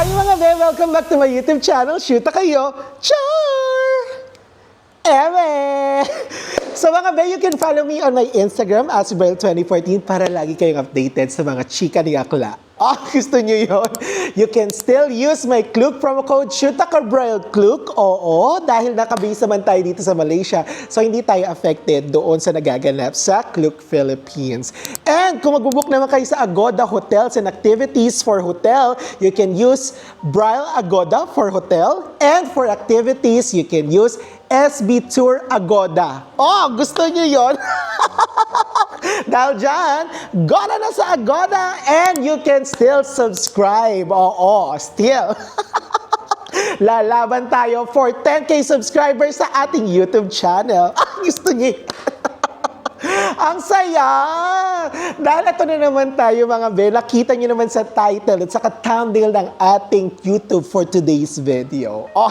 Hi mga be! Welcome back to my YouTube channel. Shoot na kayo! Char! Eme! So mga be, you can follow me on my Instagram as Braille2014 para lagi kayong updated sa mga chika ni Akla. Oh, gusto nyo yun? You can still use my Klook promo code SHOOTAKABRAILKLOOK. Oo, dahil nakabase naman tayo dito sa Malaysia. So hindi tayo affected doon sa nagaganap sa Klook Philippines. And kung magbubook naman kayo sa Agoda Hotels and Activities for Hotel, you can use Braille Agoda for Hotel. And for activities, you can use SB Tour Agoda. Oh, gusto nyo yun? Dahil dyan, goda na sa Agoda and you can still subscribe. Oo, still. Lalaban tayo for 10K subscribers sa ating YouTube channel. Ah, gusto niyo? Ang saya! Dahil ito na naman tayo mga be, nakita nyo naman sa title at saka thumbnail ng ating YouTube for today's video. Oh,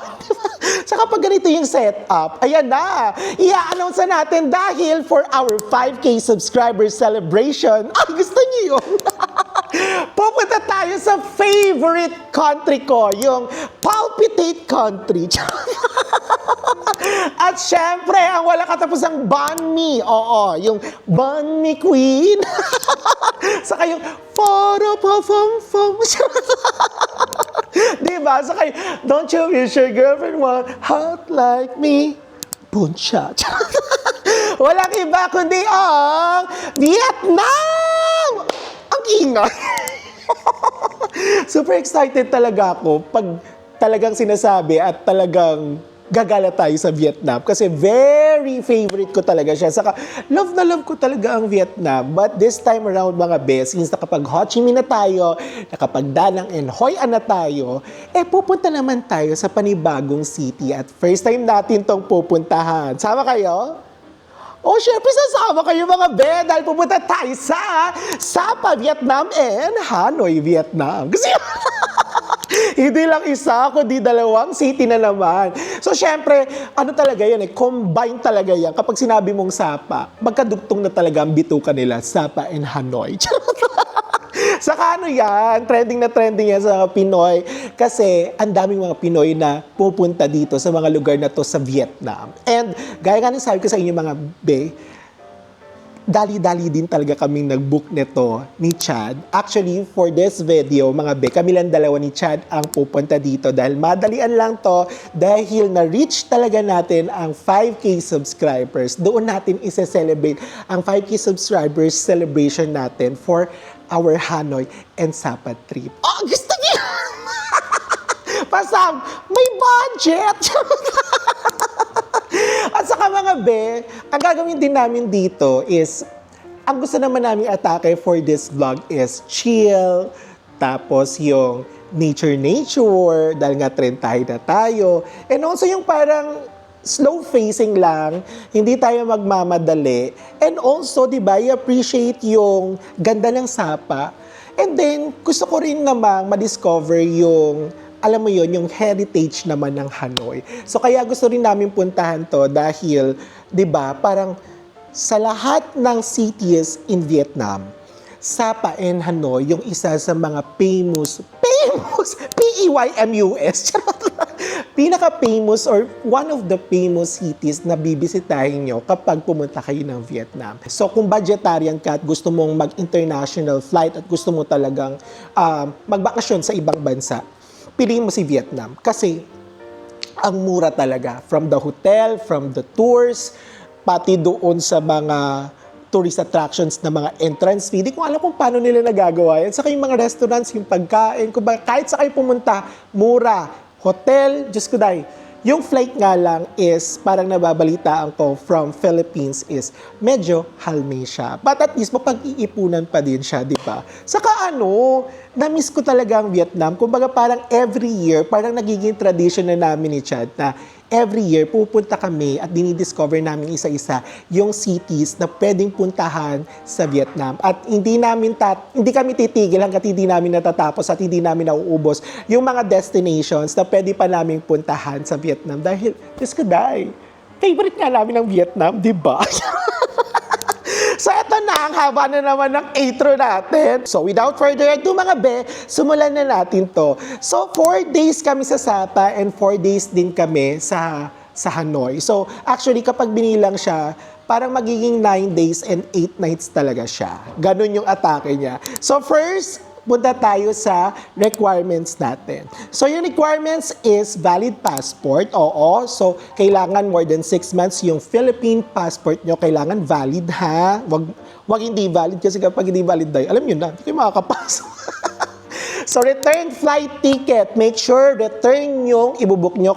saka pag ganito yung setup, ayan na! I-announce na natin dahil for our 5K subscribers celebration, ay gusto nyo yun? Pupunta tayo sa favorite country ko, yung Palpitate Country. At syempre, ang wala katapusang banh mi. Oo, yung banh mi queen. Saka yung fom. Diba? Saka yung, don't you wish your girlfriend want hot like me? Puncha. Walang iba kundi ang Vietnam! Ang ingay. Super excited talaga ako pag talagang sinasabi at talagang gagala tayo sa Vietnam kasi very favorite ko talaga siya. Saka love na love ko talaga ang Vietnam. But this time around mga best, since nakapag Ho Chi Minh na tayo, nakapag Da Nang and Hoi An na tayo, pupunta naman tayo sa panibagong city at first time natin tong pupuntahan. Sama kayo? Oh, syempre sasama kayo mga be dahil pupunta tayo sa Sapa, Vietnam and Hanoi, Vietnam. Kasi hindi lang isa, kundi dalawang city na naman. So, syempre, ano talaga yan combine talaga yan. Kapag sinabi mong Sapa, magkadugtong na talaga ang bituka nila, Sapa and Hanoi. Saka ano yan, trending yan sa mga Pinoy. Kasi ang daming mga Pinoy na pupunta dito sa mga lugar na to sa Vietnam. And gaya nga ng sabi ko sa inyo mga be, dali-dali din talaga kaming nag-book nito ni Chad. Actually, for this video, mga be, kami lang dalawa ni Chad ang pupunta dito dahil madalian lang to dahil na-reach talaga natin ang 5K subscribers. Doon natin isa-celebrate ang 5K subscribers celebration natin for our Hanoi and Sapa trip. Oh, gusto niyo? Pasam, may budget! At saka mga be, ang gagawin din namin dito is, ang gusto naman namin atake for this vlog is chill, tapos yung nature, dahil nga trend na tayo, and also yung parang slow facing lang, hindi tayo magmamadali, and also, di ba, i-appreciate yung ganda ng Sapa, and then, gusto ko rin namang ma-discover yung alam mo yon yung heritage naman ng Hanoi. So kaya gusto rin namin puntahan to dahil, 'di ba, parang sa lahat ng cities in Vietnam, Sapa and Hanoi yung isa sa mga famous P-E-Y-M-U-S pinaka-famous or one of the famous cities na bibisitahin nyo kapag pumunta kayo ng Vietnam. So kung vegetarian ka at gusto mong mag-international flight at gusto mo talagang magbakasyon sa ibang bansa, piliin mo si Vietnam kasi ang mura talaga. From the hotel, from the tours, pati doon sa mga tourist attractions na mga entrance fee. Di ko alam kung paano nila nagagawa yan. Saka yung mga restaurants, yung pagkain, kahit sa kayo pumunta, mura. Hotel, Diyos ko dahi. Yung flight nga lang is, parang nababalitaan ko from Philippines is, medyo halme siya. But at least, mapag-iipunan pa din siya, di ba? Saka na-miss ko talaga ang Vietnam. Kumbaga parang every year, parang nagiging tradition na namin ni Chad na every year pupunta kami at dinidiscover namin isa-isa yung cities na pwedeng puntahan sa Vietnam. At hindi kami titigil hanggat hindi namin natatapos at hindi namin nauubos yung mga destinations na pwede pa namin puntahan sa Vietnam. Dahil, Diyos ko dahi, favorite nga namin ng Vietnam, di ba? So, eto na, ang haba na naman ng intro natin. So, without further ado, mga be, simulan na natin to. So, 4 days kami sa Sapa and 4 days din kami sa Hanoi. So, actually, kapag binilang siya, parang magiging 9 days and 8 nights talaga siya. Ganun yung atake niya. So, first, punta tayo sa requirements natin. So, yung requirements is valid passport. Oo. So, kailangan more than 6 months yung Philippine passport nyo. Kailangan valid, ha? Wag hindi valid kasi kapag hindi valid dahil, alam nyo na, hindi kayo makakapasok. So, return flight ticket. Make sure return yung ibubuk nyo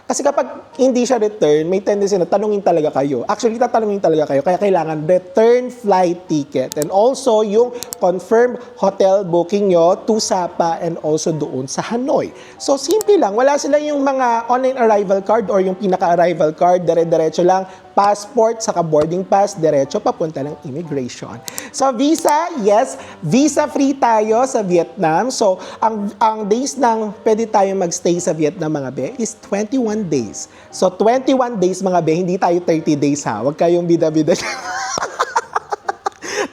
kasi kapag hindi siya return, may tendency na tanungin talaga kayo. Actually, tatanungin talaga kayo. Kaya kailangan return flight ticket. And also, yung confirmed hotel booking nyo to Sapa and also doon sa Hanoi. So, simple lang. Wala sila yung mga online arrival card or yung pinaka-arrival card. Dire-diretso lang. Passport, saka boarding pass, diretso papunta ng immigration. So, visa, yes, visa-free tayo sa Vietnam. So, ang days ng pwede tayo magstay sa Vietnam, mga be, is 21 days. So, 21 days, mga be, hindi tayo 30 days, ha? Huwag kayong bida-bida.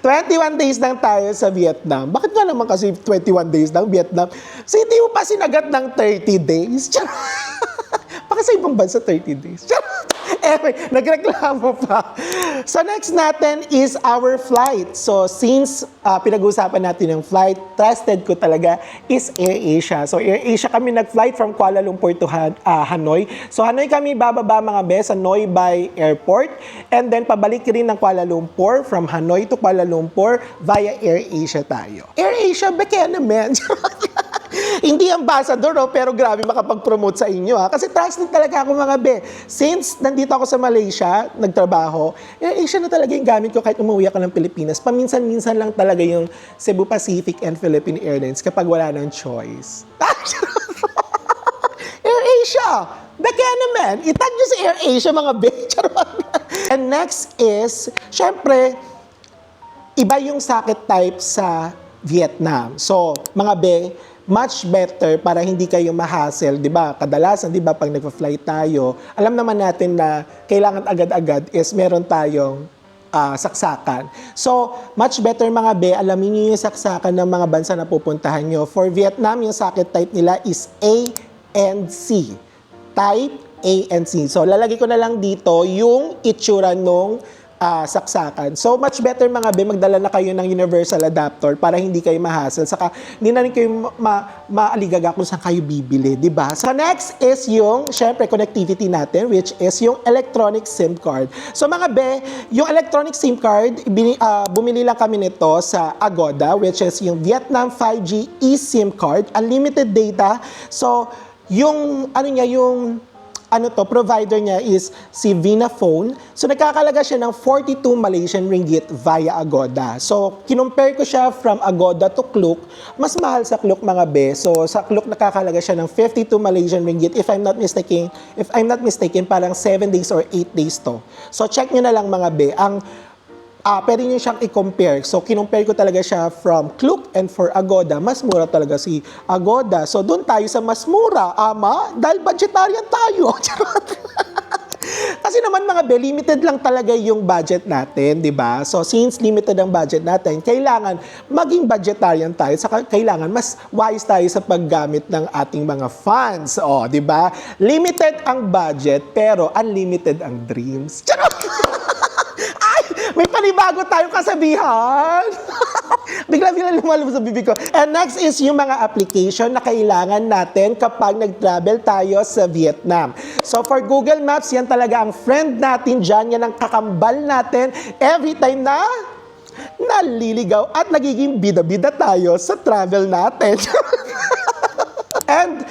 21 days lang tayo sa Vietnam. Bakit nga naman kasi 21 days lang Vietnam? So, hindi mo pa sinagat ng 30 days? Baka sa ibang bansa 30 days. Nagreklamo pa. So next natin is our flight. So since pinag-uusapan natin yung flight, trusted ko talaga is AirAsia. So AirAsia kami nag-flight from Kuala Lumpur to Hanoi. So Hanoi kami bababa, mga be, sa Noi Bai Airport. And then pabalik rin ng Kuala Lumpur, from Hanoi to Kuala Lumpur via AirAsia tayo. AirAsia, beke naman. Hindi ambassador, no? Pero grabe makapag-promote sa inyo, ha? Kasi trusted talaga ako, mga be. Since nandito ako sa Malaysia, nagtrabaho, AirAsia na talaga yung gamit ko kahit umuwi ako ng Pilipinas. Paminsan-minsan lang talaga yung Cebu Pacific and Philippine Airlines kapag wala ng choice. AirAsia! Kaya naman, itag nyo sa AirAsia, mga be. And next is, syempre, iba yung sakit type sa Vietnam. So, mga be, much better para hindi kayo ma-hassle, 'di ba? Kadalasan, 'di ba, pag nagfa-flight tayo, alam naman natin na kailangan agad-agad is meron tayong saksakan. So, much better, mga be, alamin niyo yung saksakan ng mga bansa na pupuntahan nyo. For Vietnam, yung sakit type nila is A and C. Type A and C. So, lalagay ko na lang dito yung itsura nung saksakan. So, much better, mga be, magdala na kayo ng universal adapter para hindi kayo ma-hassle. Saka, hindi na rin kayo maaligaga kung saan kayo bibili, di ba? So, next is yung, syempre, connectivity natin, which is yung electronic SIM card. So, mga be, yung electronic SIM card, bumili lang kami nito sa Agoda, which is yung Vietnam 5G eSIM card, unlimited data. So, yung, provider niya is si Vinaphone. So, nagkakalaga siya ng 42 Malaysian ringgit via Agoda. So, kinumpare ko siya from Agoda to Klook. Mas mahal sa Klook, mga be. So, sa Klook nakakalaga siya ng 52 Malaysian ringgit. If I'm not mistaken, parang 7 days or 8 days to. So, check nyo na lang, mga be. Pwede nyo siyang i-compare. So, kinumpare ko talaga siya from Klook and for Agoda. Mas mura talaga si Agoda. So, doon tayo sa mas mura, ama, dahil vegetarian tayo. Kasi naman, mga be, limited lang talaga yung budget natin, di ba? So, since limited ang budget natin, kailangan maging vegetarian tayo. Saka kailangan mas wise tayo sa paggamit ng ating mga funds. O, di ba? Limited ang budget, pero unlimited ang dreams. Charot! May panibago tayong kasabihan. Bigla-bigla lumalabas sa bibig ko. And next is yung mga application na kailangan natin kapag nag-travel tayo sa Vietnam. So for Google Maps, yan talaga ang friend natin dyan. Yan ang kakambal natin every time na naliligaw at nagiging bida-bida tayo sa travel natin. And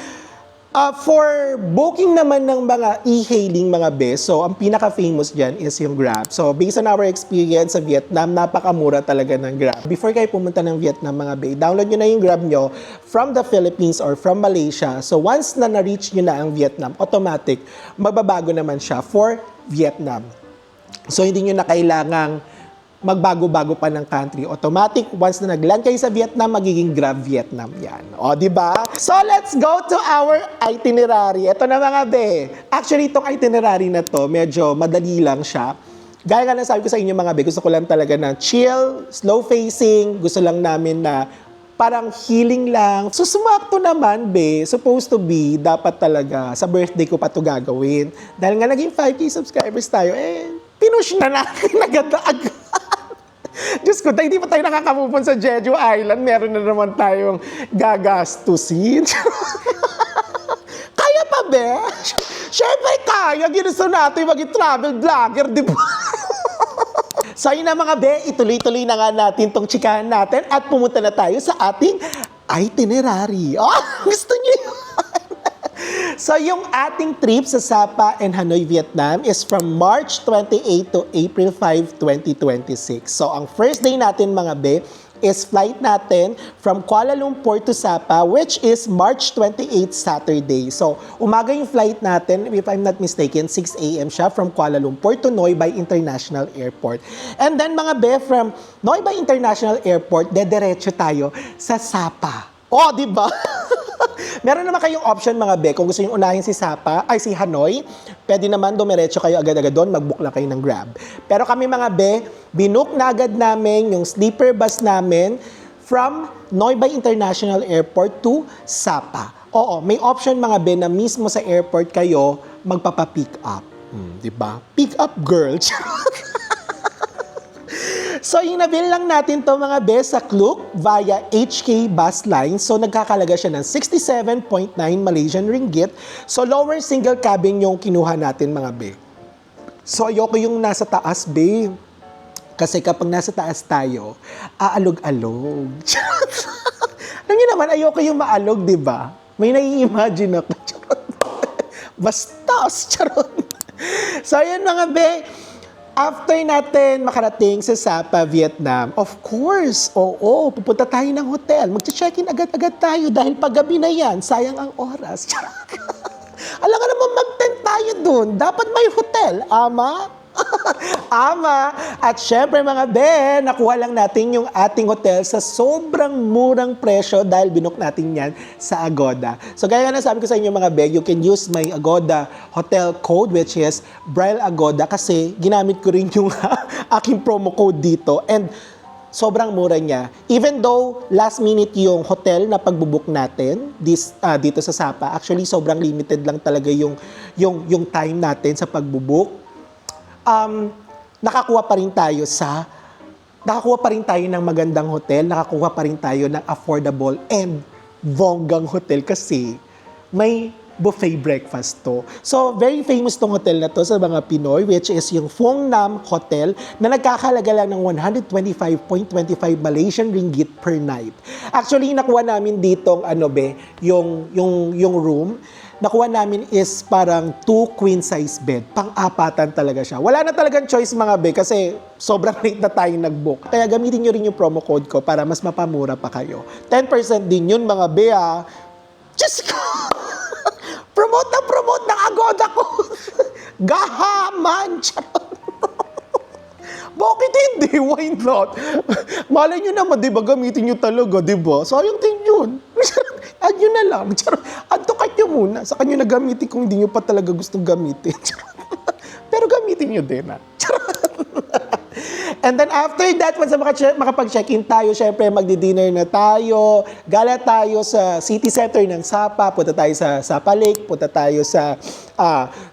for booking naman ng mga e-hailing, mga be, so ang pinaka-famous dyan is yung Grab. So based on our experience sa Vietnam, napakamura talaga ng Grab. Before kayo pumunta ng Vietnam, mga be, download nyo na yung Grab nyo from the Philippines or from Malaysia. So once na na-reach nyo na ang Vietnam, automatic, magbabago naman siya for Vietnam. So hindi nyo na kailangang magbago-bago pa ng country. Automatic, once na nag-land kayo sa Vietnam, magiging Grab Vietnam yan. O, di ba? So, let's go to our itinerary. Ito na, mga be. Actually, itong itinerary na to, medyo madali lang siya. Gaya nga na sabi ko sa inyo mga be, gusto ko lang talaga na chill, slow facing, gusto lang namin na parang healing lang. So, sumakto naman, be. Supposed to be, dapat talaga, sa birthday ko pa ito gagawin. Dahil nga naging 5K subscribers tayo, pinush na natin agad-agad. Diyos ko, hindi pa tayo nakaka-move on sa Jeju Island. Meron na naman tayong gagastusin. Kaya pa, be? Siyempre kaya. Ginusto natin maging travel vlogger, di ba? So yun na mga be, ituloy-tuloy na nga natin tong chikahan natin at pumunta na tayo sa ating itinerary. Oh, gusto niyo yun? So yung ating trip sa Sapa and Hanoi, Vietnam is from March 28 to April 5, 2026. So ang first day natin mga be is flight natin from Kuala Lumpur to Sapa, which is March 28 Saturday. So, umaga yung flight natin, if I'm not mistaken, 6 a.m. siya from Kuala Lumpur to Noi Bai International Airport. And then mga be, from Noi Bai International Airport, dediretso tayo sa Sapa. Oh, di ba? Meron naman kayong option mga be, kung gusto nyo unahin si Hanoi, pwede naman dumiretso kayo agad-agad doon, mag-book lang kayo ng Grab. Pero kami mga be, binook na agad namin yung sleeper bus namin from Noi Bai International Airport to Sapa. Oo, may option mga be na mismo sa airport kayo magpapa-pick up. Di ba? Pick up girl. So, inabil lang natin to mga be sa Klook via HK bus line. So, nagkakalaga siya ng 67.9 Malaysian ringgit. So, lower single cabin yung kinuha natin mga be. So, ayoko yung nasa taas, be. Kasi kapag nasa taas tayo, aalog-alog. Alam niyo naman, ayoko yung maalog, di ba? May nai-imagine ako. Bastos, charot. So, ayun mga be. After natin makarating sa Sapa, Vietnam, of course, pupunta tayo ng hotel. Mag-check-in agad-agad tayo dahil paggabi na yan, sayang ang oras. Alam ka naman, mag-tent tayo dun. Dapat may hotel, ama. Ama. At syempre mga be, nakuha lang natin yung ating hotel sa sobrang murang presyo dahil binok natin yan sa Agoda. So gaya nga na sabi ko sa inyo mga be, you can use my Agoda hotel code which is Braille Agoda kasi ginamit ko rin yung aking promo code dito and sobrang mura niya. Even though last minute yung hotel na pagbubook natin dito sa Sapa, actually sobrang limited lang talaga yung time natin sa pagbubook. Nakakuha pa rin tayo ng magandang hotel, nakakuha pa rin tayo ng affordable and bonggang hotel kasi may buffet breakfast to. So, very famous tong hotel na to sa mga Pinoy, which is yung Phong Nam Hotel na nagkakalaga lang ng 125.25 Malaysian ringgit per night. Actually, nakuha namin ditong yung room. Nakuha namin is parang 2 queen-size bed. Pang-apatan talaga siya. Wala na talagang choice mga be kasi sobrang late na tayo nag-book. Kaya gamitin nyo rin yung promo code ko para mas mapamura pa kayo. 10% din yun mga be ah. Diyos ko! Promote ng Agoda ko! Gahaman! Bakit hindi? Why not? Malay nyo naman, di ba? Gamitin nyo talaga, di ba? Sayang din yun. Add nyo na lang. Add to cart nyo muna. Sa kanyo na gamitin kung hindi nyo pa talaga gustong gamitin. Pero gamitin nyo din, ha? And then after that, once makapag-check-in tayo, syempre magdi-dinner na tayo, gala tayo sa city center ng Sapa, punta tayo sa Sapa Lake, punta tayo sa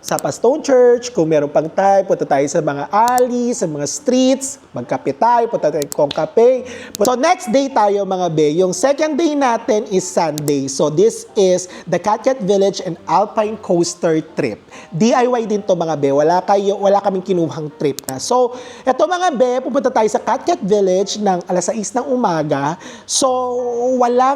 Sapa Stone Church, kung meron pang tayo, punta tayo sa mga alley, sa mga streets, magkape tayo, punta tayo kong kape. So next day tayo mga be, yung second day natin is Sunday. So this is the Cat Village and Alpine Coaster trip. DIY din to mga be, wala kaming kinuhang trip na. So eto mga be, pupunta tayo sa Cat Village ng alas 6 ng umaga. So, wala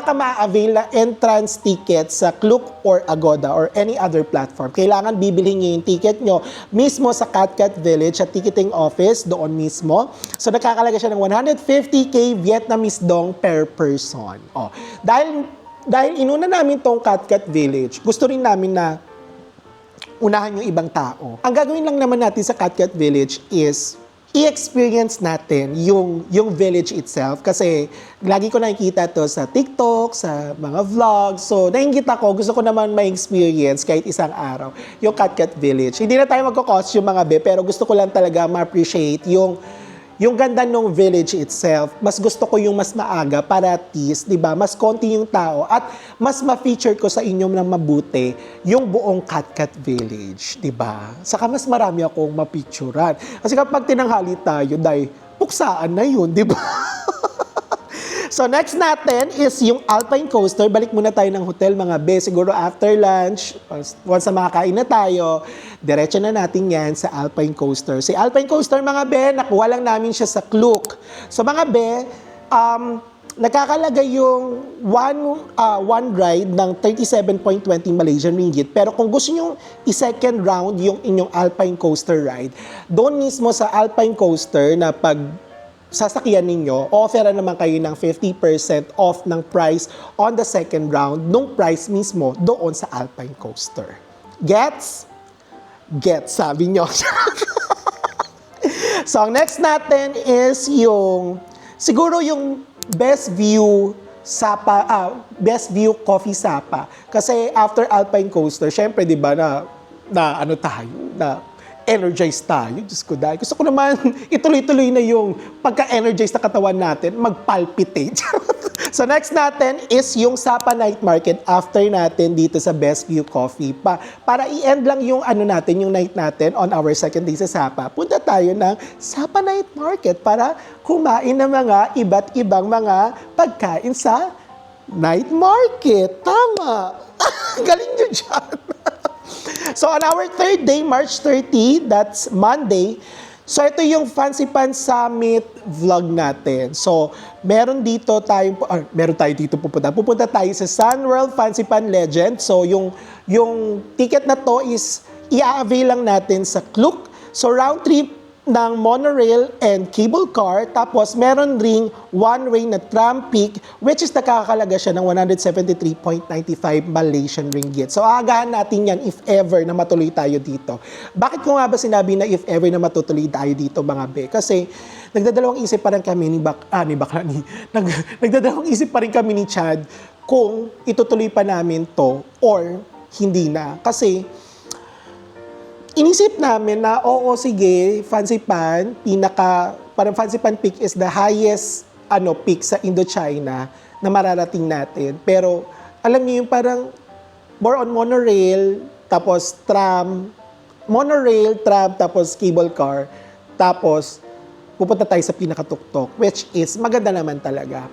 ka ma-avail na entrance ticket sa Klook or Agoda or any other platform. Kailangan bibilhin nyo yung ticket nyo mismo sa Cat Village at ticketing office doon mismo. So, nakakalaga siya ng 150k Vietnamese dong per person. Oh, dahil inuna namin tong Cat Village, gusto rin namin na unahan yung ibang tao. Ang gagawin lang naman natin sa Cat Village is i-experience natin yung village itself. Kasi lagi ko nakikita to sa TikTok, sa mga vlogs. So, nainggit ako. Gusto ko naman ma-experience kahit isang araw yung Katkat Village. Hindi na tayo magko-costume mga be, pero gusto ko lang talaga ma-appreciate yung ganda ng village itself. Mas gusto ko yung mas maaga para at least, di ba, mas konti yung tao at mas ma-feature ko sa inyo ng mabuti yung buong Katkat Village, di ba? Saka mas marami akong mapicturan. Kasi kapag tinanghali tayo, dahil puksaan na yun, di ba? So next natin is yung Alpine Coaster. Balik muna tayo ng hotel mga be. Siguro after lunch, once na makakain na tayo, diretso na natin yan sa Alpine Coaster. Si Alpine Coaster mga be, nakuha lang namin siya sa Klook. So mga be, nakakalagay yung one ride ng 37.20 Malaysian ringgit. Pero kung gusto nyo i-second round yung inyong Alpine Coaster ride, doon mismo sa Alpine Coaster na pag sasakyan ninyo, offeran naman kayo ng 50% off ng price on the second round nung price mismo doon sa Alpine Coaster. Gets? Gets, sabi nyo. So, ang next natin is siguro yung Best View Best View Coffee Sapa. Kasi after Alpine Coaster, syempre, di ba, na ano tayo, na energized tayo. Diyos ko dahil. Gusto ko naman ituloy-tuloy na yung pagka-energized na katawan natin, mag-palpitate. So next natin is yung Sapa Night Market after natin dito sa Best View Coffee. Para i-end lang yung yung night natin on our second day sa Sapa, punta tayo ng Sapa Night Market para kumain ng mga iba't ibang mga pagkain sa night market. Tama! Galing nyo dyan! So on our third day, March 30, that's Monday, so ito yung Fancy Pan Summit vlog natin. So meron tayo dito pupunta. Pupunta tayo sa Sun World Fancy Pan Legend. So yung ticket na to is i-avail lang natin sa Klook. So round trip ng monorail and cable car. Tapos meron ring one-way na tram peak which is nakakalaga siya ng 173.95 Malaysian ringgit. So aagahan natin yan if ever na matuloy tayo dito. Bakit ko nga ba sinabi na if ever na matutuloy tayo dito mga be? Kasi nagdadalawang isip pa rin kami nagdadalawang isip pa rin kami ni Chad kung itutuloy pa namin to or hindi na. Kasi inisip namin na, oo, sige, Fancy Pan, parang Fancy Pan Peak is the highest peak sa Indochina na mararating natin. Pero, alam niyo yung parang more on monorail, tapos monorail, tram, tapos cable car, tapos pupunta tayo sa pinakatuktok, which is maganda naman talaga.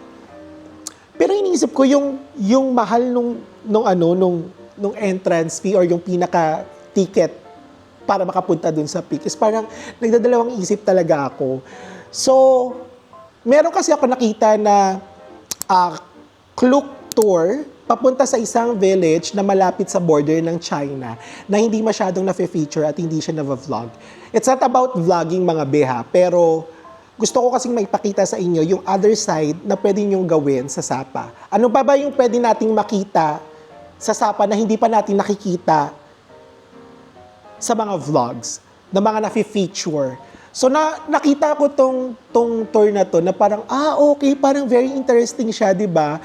Pero iniisip ko yung mahal nung entrance fee or yung pinaka-ticket para makapunta dun sa peak is parang nagdadalawang isip talaga ako. So, meron kasi ako nakita na Klook tour papunta sa isang village na malapit sa border ng China na hindi masyadong na-feature at hindi siya na-vlog. It's not about vlogging mga beha, pero gusto ko kasing maipakita sa inyo yung other side na pwede nyong gawin sa Sapa. Ano pa ba yung pwede nating makita sa Sapa na hindi pa natin nakikita sa mga vlogs, na mga na-feature. So nakita ko tong tour na to na parang, okay, parang very interesting siya, di ba?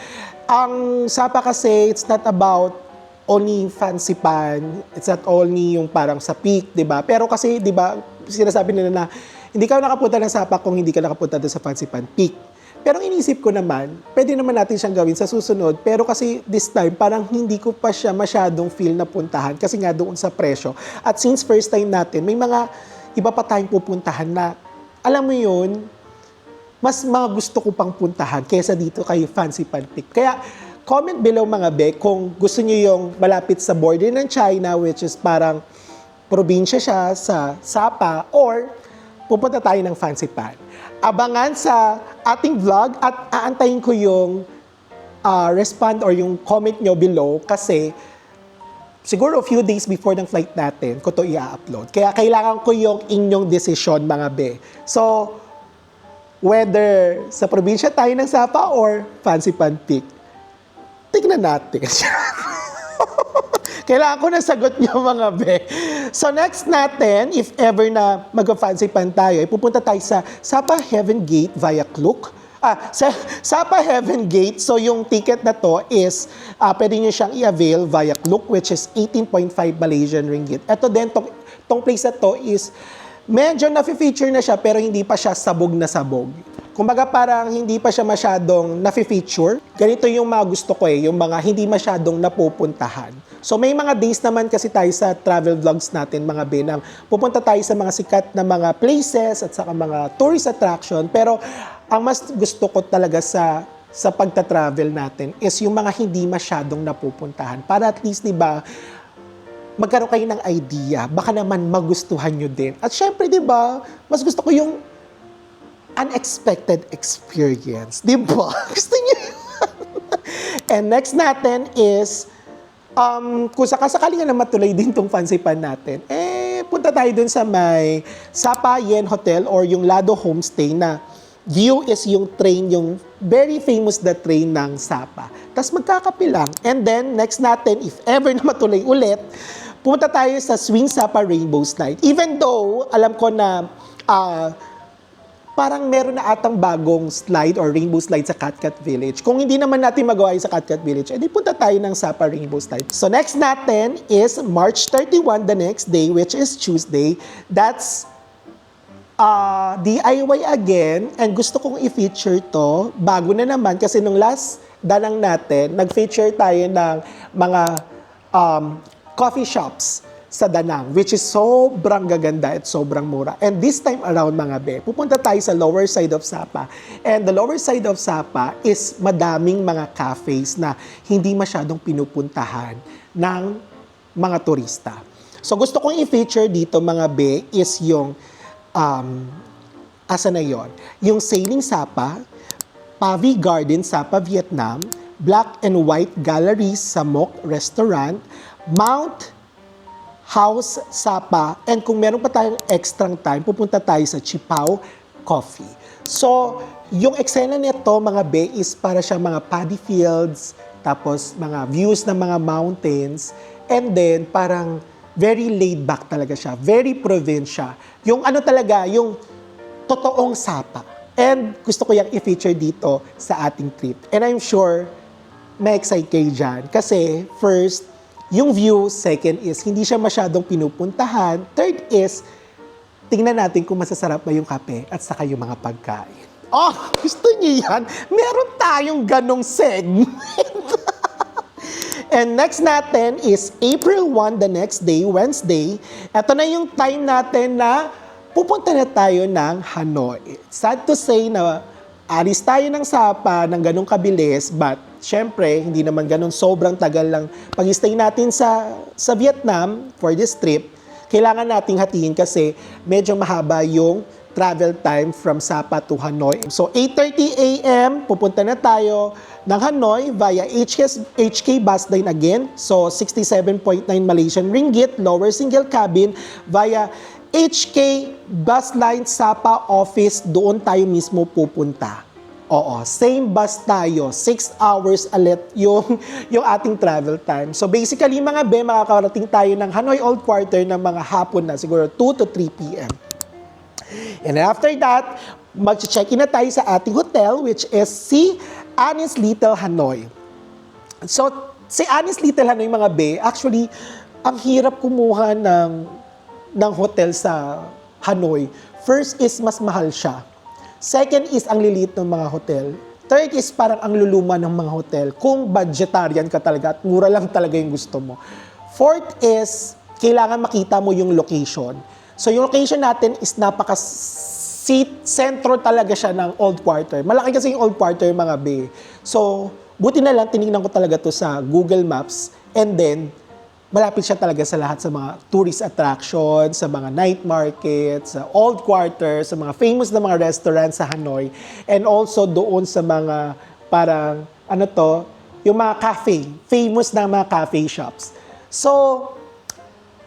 Ang Sapa kasi, it's not about only Fancy Pan, it's not only yung parang sa peak, di ba? Pero kasi, di ba, sinasabi nila na, hindi ka nakapunta ng Sapa kung hindi ka nakapunta doon sa Fancy Pan Peak. Pero inisip ko naman, pwede naman natin siyang gawin sa susunod. Pero kasi this time, parang hindi ko pa siya masyadong feel na puntahan kasi nga doon sa presyo. At since first time natin, may mga iba pa tayong pupuntahan na, alam mo yun, mas mga gusto ko pang puntahan kaysa dito kay Fancy Pan Peak. Kaya comment below mga be kung gusto niyo yung malapit sa border ng China, which is parang probinsya siya sa Sapa, or pupunta tayo ng Fancy Pan. Abangan sa ating vlog at aantayin ko yung respond or yung comment nyo below kasi siguro a few days before ng flight natin ko to i-upload. Kaya kailangan ko yung inyong desisyon mga be. So, whether sa probinsya tayo ng Sapa or Fancy Pan Peak, tignan natin. Kailangan ko na sagot nyo mga be. So next natin, if ever na mag-fancy pan tayo, ay pupunta tayo sa Sapa Heaven Gate via Klook. Sa Sapa Heaven Gate, so yung ticket na to is, pwede nyo siyang i-avail via Klook, which is 18.5 Malaysian ringgit. Ito din, tong place na to is, medyo na-feature na siya, pero hindi pa siya sabog na sabog. Kumbaga parang hindi pa siya masyadong na-feature. Ganito yung mga gusto ko yung mga hindi masyadong napupuntahan. So may mga days naman kasi tayo sa travel vlogs natin, mga benang, pupunta tayo sa mga sikat na mga places at saka mga tourist attraction. Pero ang mas gusto ko talaga sa pagta-travel natin is yung mga hindi masyadong napupuntahan. Para at least, di ba, magkaroon kayo ng idea, baka naman magustuhan nyo din. At syempre, di ba, mas gusto ko yung unexpected experience. Di ba? Gusto niyo yun? And next natin is, kung sakasakali nga na matuloy din tong fancy pan natin, punta tayo dun sa may Sapa Yen Hotel or yung Lado Homestay na view is yung train, yung very famous na train ng Sapa. Tapos magkakape lang. And then, next natin, if ever na matuloy ulit, pumunta tayo sa Swing Sapa Rainbow Slide. Even though, alam ko na, parang meron na atang bagong slide or rainbow slide sa Catcat Village. Kung hindi naman natin magawa yung sa Catcat Village, edi punta tayo ng Sapa Rainbow Slide. So next natin is March 31, the next day, which is Tuesday. That's DIY again. And gusto kong i-feature to. Bago na naman kasi nung last danang natin, nag-feature tayo ng mga coffee shops sa Danang, which is sobrang gaganda at sobrang mura. And this time around, mga be, pupunta tayo sa lower side of Sapa. And the lower side of Sapa is madaming mga cafes na hindi masyadong pinupuntahan ng mga turista. So gusto kong i-feature dito, mga be, is yung, asa na yon? Yung Sailing Sapa, Pavi Garden Sapa, Vietnam, Black and White Galleries sa Mok Restaurant, Mount House Sapa, and kung meron pa tayong extra time, pupunta tayo sa Chipao Coffee. So, yung eksena nito, mga be, is para siya mga paddy fields, tapos mga views ng mga mountains, and then parang very laid back talaga siya, very provincia. Yung ano talaga, yung totoong Sapa. And gusto ko yung i-feature dito sa ating trip. And I'm sure, ma-excite kayo dyan. Kasi, first, yung view, second is, hindi siya masyadong pinupuntahan. Third is, tingnan natin kung masasarap ba yung kape at saka yung mga pagkain. Oh, gusto niyo yan? Meron tayong ganong segment. And next natin is April 1, the next day, Wednesday. Ito na yung time natin na pupunta na tayo ng Hanoi. Sad to say na alis tayo ng Sapa ng ganong kabilis, but syempre, hindi naman ganun sobrang tagal lang pag-stay natin sa Vietnam for this trip. Kailangan nating hatiin kasi medyo mahaba yung travel time from Sapa to Hanoi. So, 8:30 a.m., pupunta na tayo ng Hanoi via HK bus line again. So, 67.9 Malaysian ringgit, lower single cabin via HK bus line Sapa office, doon tayo mismo pupunta. Oo, same bus tayo, 6 hours ulit yung ating travel time. So basically, mga be, makakarating tayo ng Hanoi Old Quarter ng mga hapon na, siguro 2 to 3 p.m. And after that, mag-check-in na tayo sa ating hotel, which is si Annie's Little Hanoi. So, si Annie's Little Hanoi, mga be, actually, ang hirap kumuha ng hotel sa Hanoi. First is, mas mahal siya. Second is, ang lilit ng mga hotel. Third is, parang ang luluma ng mga hotel. Kung budgetarian ka talaga at mura lang talaga yung gusto mo. Fourth is, kailangan makita mo yung location. So, yung location natin is sentro talaga siya ng Old Quarter. Malaki kasi yung Old Quarter, mga be. So, buti na lang, tinignan ko talaga to sa Google Maps. And then, malapit siya talaga sa lahat sa mga tourist attractions, sa mga night markets, sa Old Quarter, sa mga famous na mga restaurants sa Hanoi, and also doon sa mga parang, yung mga cafe, famous na mga cafe shops. So,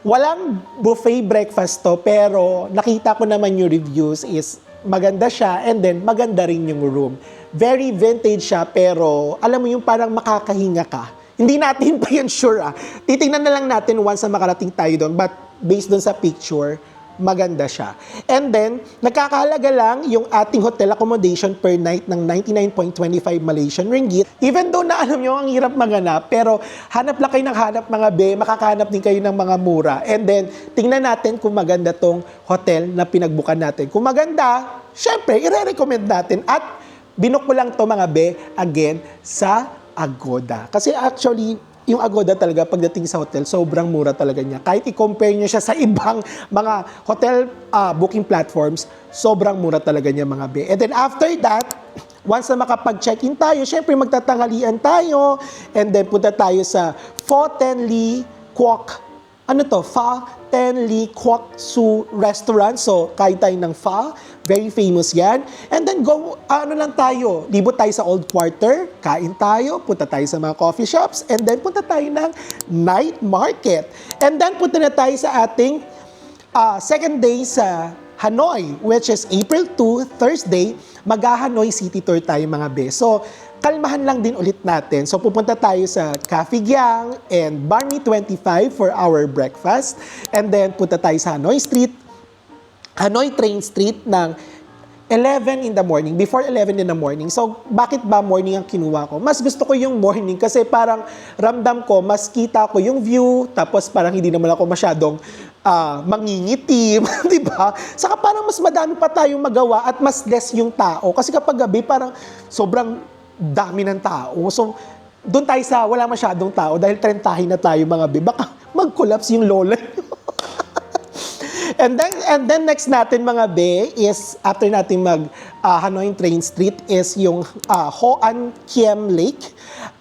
walang buffet breakfast to, pero nakita ko naman yung reviews is maganda siya, and then maganda rin yung room. Very vintage siya, pero alam mo yung parang makakahinga ka. Hindi natin pa yan sure. Titingnan na lang natin once na makarating tayo doon. But based dun sa picture, maganda siya. And then, nakakahalaga lang yung ating hotel accommodation per night ng 99.25 Malaysian ringgit. Even though na alam nyo, ang hirap maganap, pero hanap lang kayo ng hanap mga be, makakahanap din kayo ng mga mura. And then, tingnan natin kung maganda tong hotel na pinagbukan natin. Kung maganda, syempre, i-recommend natin. At binook ko lang to mga be, again, sa Agoda. Kasi actually, yung Agoda talaga pagdating sa hotel, sobrang mura talaga niya. Kahit i-compare nyo siya sa ibang mga hotel booking platforms, sobrang mura talaga niya mga be. And then after that, once na makapag-check-in tayo, syempre magtatanghalian tayo, and then punta tayo sa Pho Tan Lee Quoc. Ano to? Pho Tan Lee Quoc Su Restaurant. So, kain tayo ng pho. Very famous yan. And then lang tayo, libot tayo sa Old Quarter, kain tayo, punta tayo sa mga coffee shops, and then punta tayo ng night market. And then punta na tayo sa ating second day sa Hanoi, which is April 2, Thursday, mag-Hanoi City Tour tayo mga be. So, kalmahan lang din ulit natin. So, pupunta tayo sa Cafe Giang and Barmy 25 for our breakfast. And then, punta tayo sa Hanoi Train Street ng 11 in the morning, before 11 in the morning. So, bakit ba morning ang kinuha ko? Mas gusto ko yung morning kasi parang ramdam ko, mas kita ko yung view, tapos parang hindi naman ako masyadong mangingitim, di ba? Saka parang mas madami pa tayong magawa at mas less yung tao. Kasi kapag gabi, parang sobrang dami ng tao. So, doon tayo sa wala masyadong tao dahil trentahin na tayo mga be. Baka mag-collapse yung lola. And then next natin mga be is after natin mag Hanoi Train Street is yung Ho An Kiem Lake.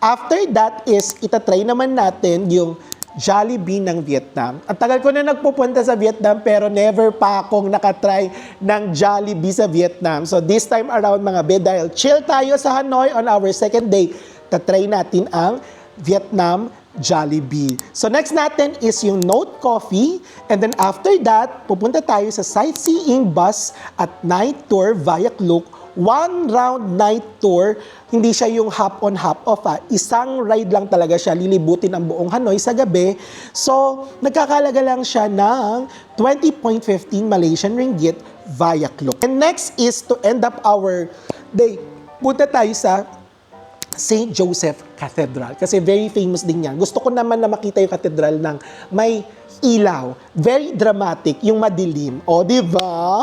After that is itatry naman natin yung Jollibee ng Vietnam. Ang tagal ko na nagpupunta sa Vietnam pero never pa akong nakatry ng Jollibee sa Vietnam. So this time around mga be, dahil chill tayo sa Hanoi on our second day, tatry natin ang Vietnam Jollibee. So next natin is yung Note Coffee, and then after that, pupunta tayo sa sightseeing bus at night tour via Klook. One round night tour, hindi siya yung hop-on, hop-off. Isang ride lang talaga siya, lilibutin ang buong Hanoi sa gabi. So, nagkakalaga lang siya ng 20.15 Malaysian ringgit via Klook. And next is to end up our day, punta tayo sa St. Joseph Cathedral. Kasi very famous din yan. Gusto ko naman na makita yung cathedral ng may ilaw. Very dramatic, yung madilim. O, di ba?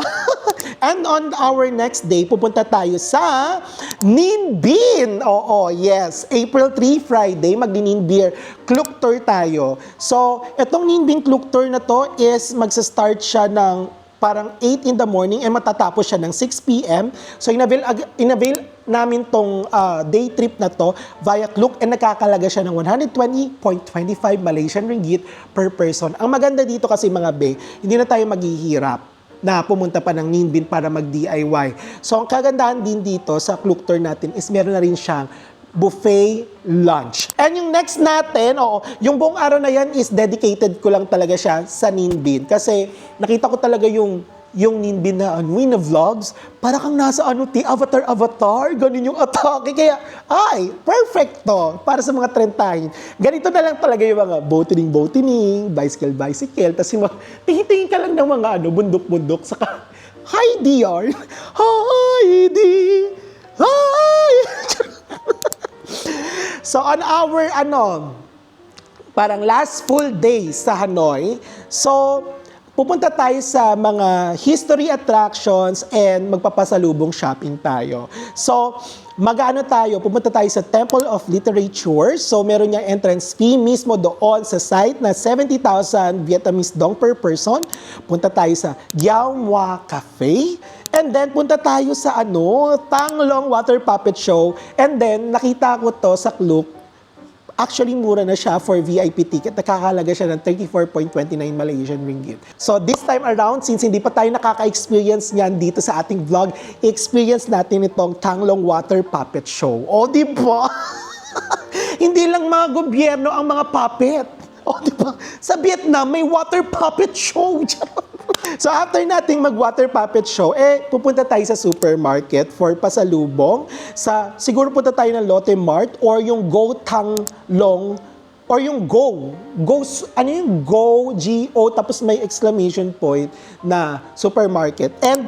And on our next day, pupunta tayo sa Ninh Binh. Oo, yes. April 3, Friday, mag-Ninh Beer Klook Tour tayo. So, itong Ninh Binh Klook Tour na to is magsa-start siya ng parang 8 in the morning and matatapos siya ng 6 p.m. So, inavail namin tong day trip na to via Klook and nakakalaga siya ng 120.25 Malaysian ringgit per person. Ang maganda dito kasi mga be, hindi na tayo maghihirap na pumunta pa ng Ninh Binh para mag-DIY. So, ang kagandahan din dito sa Klook Tour natin is meron na rin siyang buffet lunch. And yung next natin, yung buong araw na yan is dedicated ko lang talaga siya sa Ninh Binh. Kasi nakita ko talaga yung Ninh Binh na vlogs, para kang nasa Avatar, ganun yung atake. Kaya, perfect to para sa mga trentahin. Ganito na lang talaga yung mga boating, bicycle, tapos yung tingin ka lang ng mga bundok-bundok, saka, hi DR, hi D, hi! So on our parang last full day sa Hanoi, so pupunta tayo sa mga history attractions and magpapasalubong shopping tayo. So pupunta tayo sa Temple of Literature. So meron niyang entrance fee mismo doon sa site na 70,000 Vietnamese dong per person. Punta tayo sa Giao Moi Cafe. And then, punta tayo sa Thang Long Water Puppet Show. And then, nakita ko to sa Klook. Actually, mura na siya for VIP ticket. Nakakalaga siya ng 34.29 Malaysian ringgit. So, this time around, since hindi pa tayo nakaka-experience niyan dito sa ating vlog, experience natin itong Thang Long Water Puppet Show. O, di ba? Hindi lang mga gobyerno ang mga puppet. O, di ba? Sa Vietnam, may water puppet show. So after nating mag-water puppet show, pupunta tayo sa supermarket for pasalubong. Siguro punta tayo ng Lotte Mart or yung Go Thang Long or yung go. Ano yung go, G-O, tapos may exclamation point na supermarket. And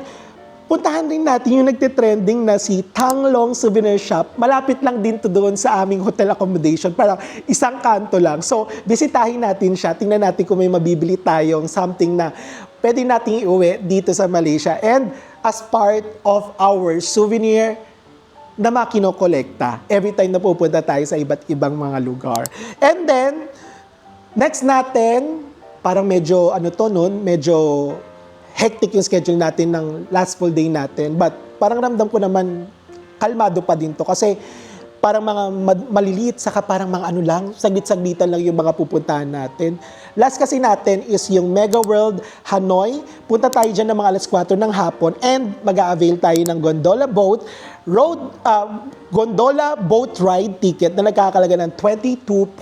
puntahan din natin yung nagtitrending na si Tanglong Souvenir Shop. Malapit lang din to doon sa aming hotel accommodation. Parang isang kanto lang. So, bisitahin natin siya. Tingnan natin kung may mabibili tayong something na pwede nating iuwi dito sa Malaysia. And as part of our souvenir na makinokolekta every time na pupunta tayo sa iba't ibang mga lugar. And then, next natin, parang medyo, medyo hectic yung schedule natin ng last full day natin. But parang ramdam ko naman, kalmado pa din to. Kasi parang mga maliliit, saka parang mga saglit-saglitan lang yung mga pupuntahan natin. Last kasi natin is yung Mega World Hanoi. Punta tayo dyan ng mga alas 4 ng hapon and mag-a-avail tayo ng gondola boat ride ticket na nagkakalaga ng 22.5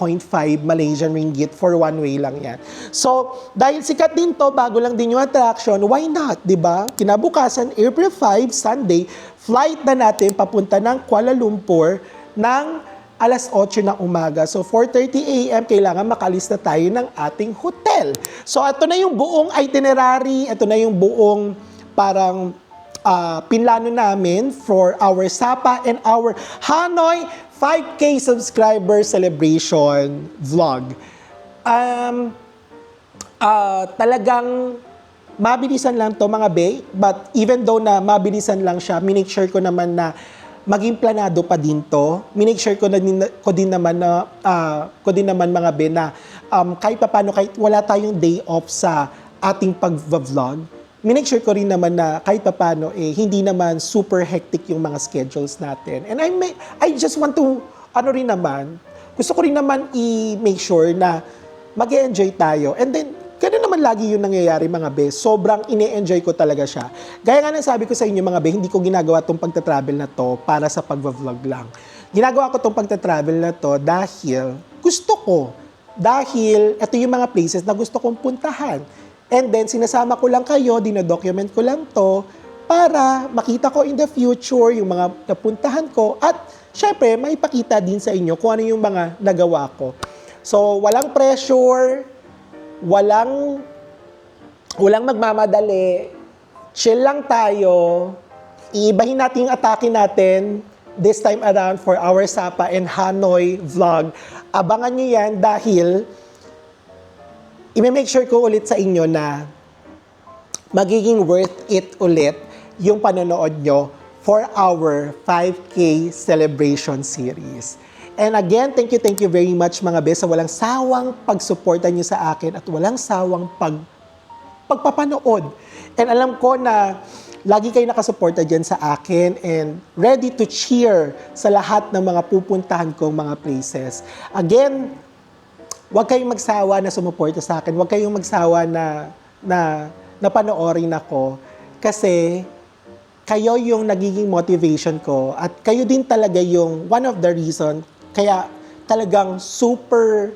Malaysian ringgit for one way lang yan. So, dahil sikat din to, bago lang din yung attraction, why not, di ba? Kinabukasan, April 5, Sunday, flight na natin papunta ng Kuala Lumpur ng alas 8 ng umaga. So, 4:30 a.m. kailangan makalis na tayo ng ating hotel. So, ito na yung buong itinerary, ito na yung buong parang pinlano namin for our Sapa and our Hanoi 5K subscriber celebration vlog. Talagang mabilisan lang to mga bay, but even though na mabilisan lang siya, minake sure ko naman na maging planado pa din to. Minake sure ko din naman mga bay na kahit paano, kahit wala tayong day off sa ating pag-vlog, minake sure ko rin naman na kahit paano hindi naman super hectic yung mga schedules natin. And I just want to, gusto ko rin naman i-make sure na mag-enjoy tayo. And then, ganun naman lagi yung nangyayari mga be. Sobrang ine-enjoy ko talaga siya. Gaya nga ng sabi ko sa inyo mga be, hindi ko ginagawa tong pagta-travel na to para sa pag-vlog lang. Ginagawa ko tong pagta-travel na to dahil gusto ko. Dahil ito yung mga places na gusto kong puntahan. And then, sinasama ko lang kayo, dinodocument ko lang to para makita ko in the future yung mga napuntahan ko at syempre, maipakita din sa inyo kung ano yung mga nagawa ko. So, walang pressure, walang magmamadali, chill lang tayo, iibahin natin yung atake natin this time around for our Sapa and Hanoi vlog. Abangan nyo yan dahil i-make sure ko ulit sa inyo na magiging worth it ulit yung panonood nyo for our 5K celebration series. And again, thank you very much mga be sa walang sawang pagsuporta nyo sa akin at walang sawang pagpapanood. And alam ko na lagi kayo nakasuporta dyan sa akin and ready to cheer sa lahat ng mga pupuntahan kong mga places. Again, huwag kayong magsawa na sumuporta sa akin. Huwag kayong magsawa na panoorin ako kasi kayo yung nagiging motivation ko at kayo din talaga yung one of the reason kaya talagang super,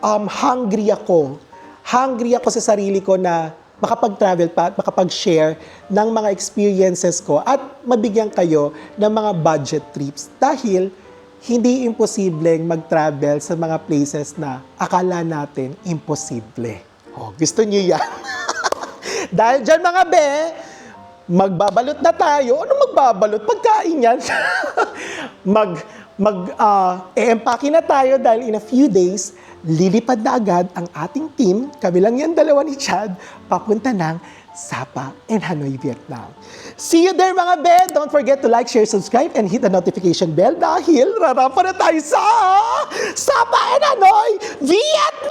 hungry ako. Hungry ako sa sarili ko na makapag-travel pa at makapag-share ng mga experiences ko at mabigyan kayo ng mga budget trips. Dahil hindi imposibleng mag-travel sa mga places na akala natin imposible. Oh, gusto niyo yan? Dahil dyan mga be, magbabalot na tayo. Ano magbabalot? Pagkain yan. E-empake na tayo dahil in a few days, lilipad na agad ang ating team, kami lang yan dalawa ni Chad, papunta ng Sapa and Hanoi, Vietnam. See you there mga be! Don't forget to like, share, subscribe, and hit the notification bell dahil rarapa na tayo sa Sapa and Hanoi, Vietnam!